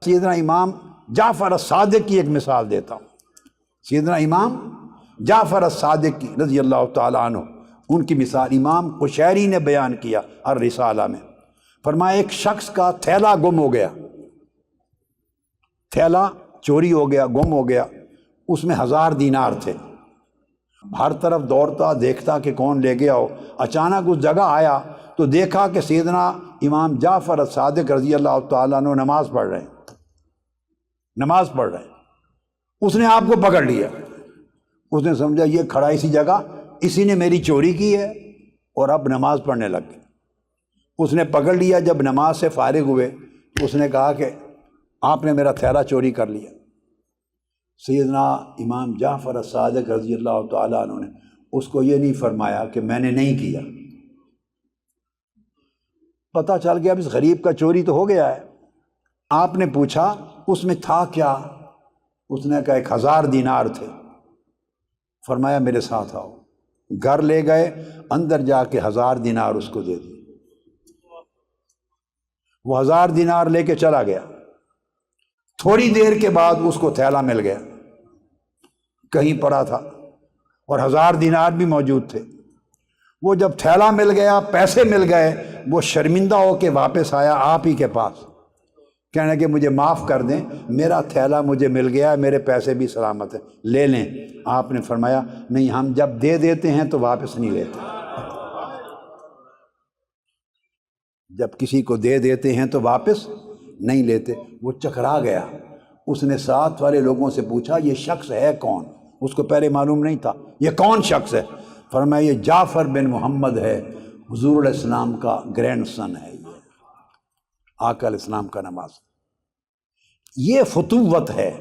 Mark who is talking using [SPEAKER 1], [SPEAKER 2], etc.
[SPEAKER 1] سیدنا امام جعفر الصادق کی ایک مثال دیتا ہوں۔ سیدنا امام جعفر الصادق کی رضی اللہ تعالیٰ عنہ، ان کی مثال امام قشیری نے بیان کیا الرسالہ میں۔ فرمایا ایک شخص کا تھیلا گم ہو گیا، تھیلا چوری ہو گیا، گم ہو گیا، اس میں 1000 دینار تھے۔ ہر طرف دوڑتا دیکھتا کہ کون لے گیا ہو، اچانک اس جگہ آیا تو دیکھا کہ سیدنا امام جعفر الصادق رضی اللہ تعالیٰ عنہ نماز پڑھ رہے ہیں، نماز پڑھ رہے ہیں۔ اس نے آپ کو پکڑ لیا، اس نے سمجھا یہ کھڑا اسی جگہ، اسی نے میری چوری کی ہے اور اب نماز پڑھنے لگ گئے۔ اس نے پکڑ لیا، جب نماز سے فارغ ہوئے اس نے کہا کہ آپ نے میرا تھیلا چوری کر لیا۔ سیدنا امام جعفر الصادق رضی اللہ تعالیٰ عنہ نے اس کو یہ نہیں فرمایا کہ میں نے نہیں کیا۔ پتہ چل گیا اب اس غریب کا چوری تو ہو گیا ہے۔ آپ نے پوچھا اس میں تھا کیا؟ اس نے کہا 1000 دینار تھے۔ فرمایا میرے ساتھ آؤ۔ گھر لے گئے، اندر جا کے 1000 دینار اس کو دے دی۔ وہ 1000 دینار لے کے چلا گیا۔ تھوڑی دیر کے بعد اس کو تھیلا مل گیا، کہیں پڑا تھا، اور 1000 دینار بھی موجود تھے۔ وہ جب تھیلا مل گیا، پیسے مل گئے، وہ شرمندہ ہو کے واپس آیا آپ ہی کے پاس، کہنے کہ مجھے معاف کر دیں، میرا تھیلا مجھے مل گیا، میرے پیسے بھی سلامت ہیں، لے لیں۔ آپ نے فرمایا نہیں، ہم جب دے دیتے ہیں تو واپس نہیں لیتے، جب کسی کو دے دیتے ہیں تو واپس نہیں لیتے۔ وہ چکرا گیا۔ اس نے ساتھ والے لوگوں سے پوچھا یہ شخص ہے کون؟ اس کو پہلے معلوم نہیں تھا یہ کون شخص ہے۔ فرمایا یہ جعفر بن محمد ہے، حضور علیہ السلام کا گرینڈ سن ہے، یہ آقا علیہ السلام کا نماز۔ یہ فتوت ہے۔